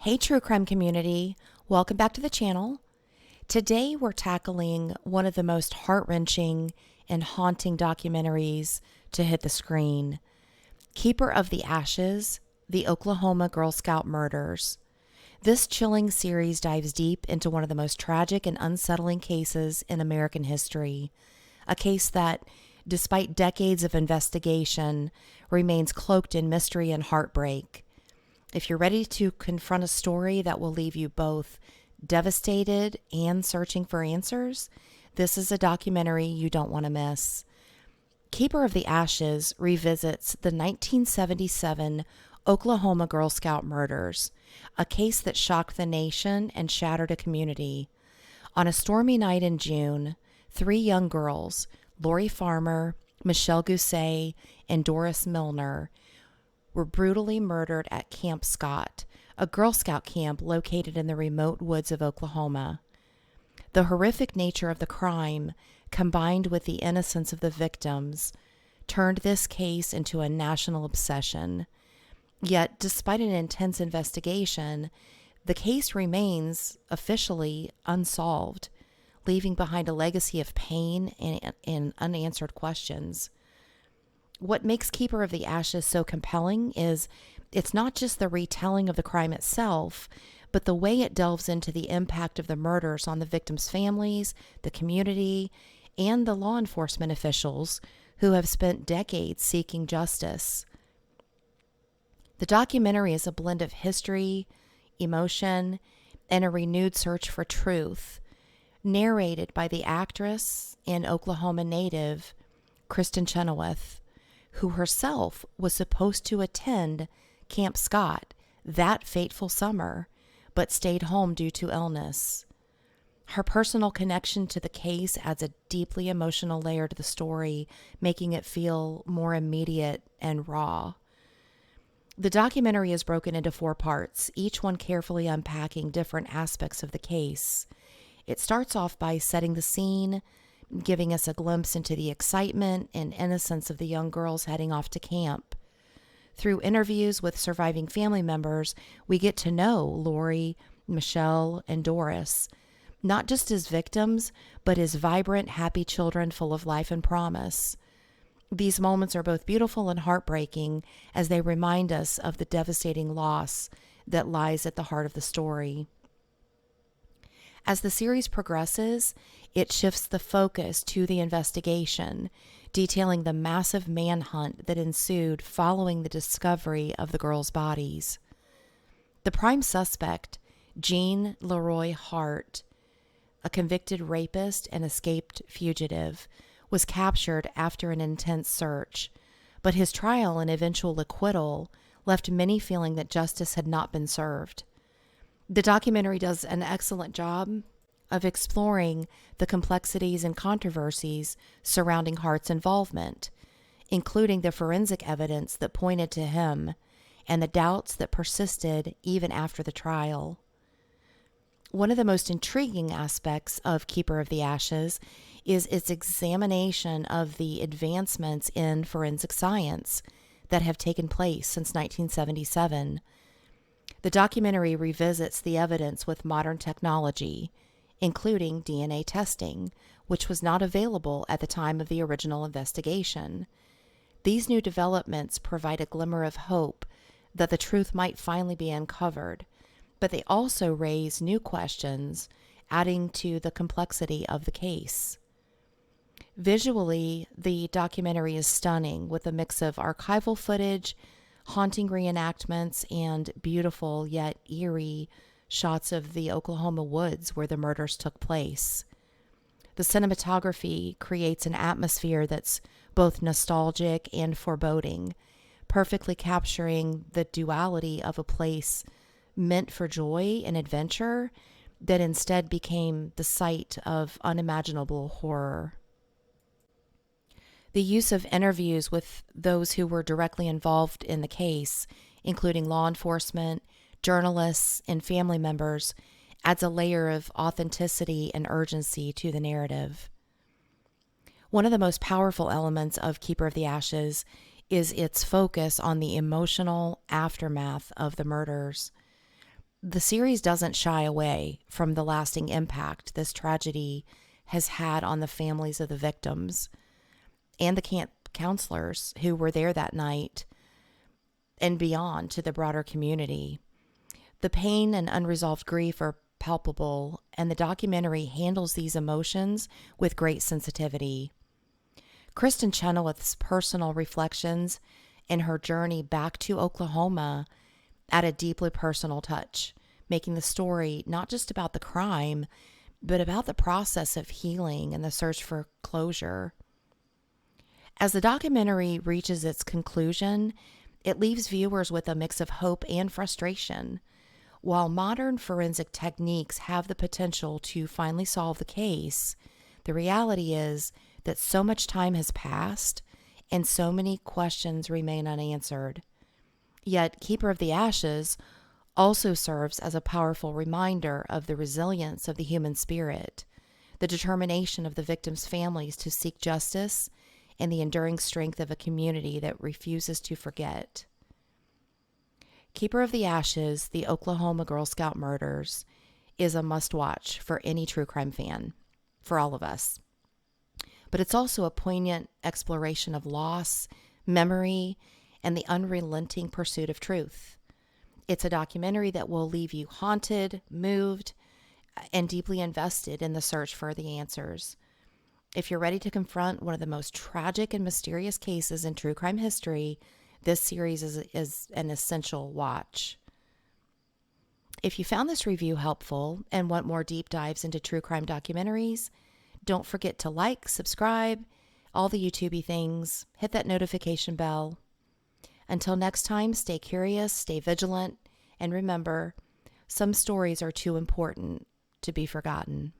Hey, true crime community. Welcome back to the channel. Today, we're tackling one of the most heart-wrenching and haunting documentaries to hit the screen. Keeper of the Ashes, the Oklahoma Girl Scout Murders. This chilling series dives deep into one of the most tragic and unsettling cases in American history. A case that, despite decades of investigation, remains cloaked in mystery and heartbreak. If you're ready to confront a story that will leave you both devastated and searching for answers, this is a documentary you don't want to miss. Keeper of the Ashes revisits the 1977 Oklahoma Girl Scout murders, a case that shocked the nation and shattered a community. On a stormy night in June, three young girls, Lori Farmer, Michelle Gousset, and Doris Milner, were brutally murdered at Camp Scott, a Girl Scout camp located in the remote woods of Oklahoma. The horrific nature of the crime, combined with the innocence of the victims, turned this case into a national obsession. Yet, despite an intense investigation, the case remains officially unsolved, leaving behind a legacy of pain and unanswered questions. What makes Keeper of the Ashes so compelling is it's not just the retelling of the crime itself, but the way it delves into the impact of the murders on the victims' families, the community, and the law enforcement officials who have spent decades seeking justice. The documentary is a blend of history, emotion, and a renewed search for truth, narrated by the actress and Oklahoma native Kristin Chenoweth, who herself was supposed to attend Camp Scott that fateful summer, but stayed home due to illness. Her personal connection to the case adds a deeply emotional layer to the story, making it feel more immediate and raw. The documentary is broken into 4 parts, each one carefully unpacking different aspects of the case. It starts off by setting the scene, giving us a glimpse into the excitement and innocence of the young girls heading off to camp. Through interviews with surviving family members, we get to know Lori, Michelle, and Doris, not just as victims, but as vibrant, happy children full of life and promise. These moments are both beautiful and heartbreaking as they remind us of the devastating loss that lies at the heart of the story. As the series progresses, it shifts the focus to the investigation, detailing the massive manhunt that ensued following the discovery of the girls' bodies. The prime suspect, Jean Leroy Hart, a convicted rapist and escaped fugitive, was captured after an intense search, but his trial and eventual acquittal left many feeling that justice had not been served. The documentary does an excellent job of exploring the complexities and controversies surrounding Hart's involvement, including the forensic evidence that pointed to him and the doubts that persisted even after the trial. One of the most intriguing aspects of Keeper of the Ashes is its examination of the advancements in forensic science that have taken place since 1977. The documentary revisits the evidence with modern technology, including DNA testing, which was not available at the time of the original investigation. These new developments provide a glimmer of hope that the truth might finally be uncovered, but they also raise new questions, adding to the complexity of the case. Visually, the documentary is stunning, with a mix of archival footage, haunting reenactments, and beautiful yet eerie shots of the Oklahoma woods where the murders took place. The cinematography creates an atmosphere that's both nostalgic and foreboding, perfectly capturing the duality of a place meant for joy and adventure that instead became the site of unimaginable horror. The use of interviews with those who were directly involved in the case, including law enforcement, journalists, and family members, adds a layer of authenticity and urgency to the narrative. One of the most powerful elements of Keeper of the Ashes is its focus on the emotional aftermath of the murders. The series doesn't shy away from the lasting impact this tragedy has had on the families of the victims and the camp counselors who were there that night and beyond to the broader community. The pain and unresolved grief are palpable, and the documentary handles these emotions with great sensitivity. Kristen Chenoweth's personal reflections and her journey back to Oklahoma add a deeply personal touch, making the story not just about the crime, but about the process of healing and the search for closure. As the documentary reaches its conclusion, it leaves viewers with a mix of hope and frustration. While modern forensic techniques have the potential to finally solve the case, the reality is that so much time has passed and so many questions remain unanswered. Yet, Keeper of the Ashes also serves as a powerful reminder of the resilience of the human spirit, the determination of the victims' families to seek justice, and the enduring strength of a community that refuses to forget. Keeper of the Ashes, The Oklahoma Girl Scout Murders, is a must-watch for any true crime fan, for all of us. But it's also a poignant exploration of loss, memory, and the unrelenting pursuit of truth. It's a documentary that will leave you haunted, moved, and deeply invested in the search for the answers. If you're ready to confront one of the most tragic and mysterious cases in true crime history, this series is an essential watch. If you found this review helpful and want more deep dives into true crime documentaries, don't forget to like, subscribe, all the YouTubey things, hit that notification bell. Until next time, stay curious, stay vigilant, and remember, some stories are too important to be forgotten.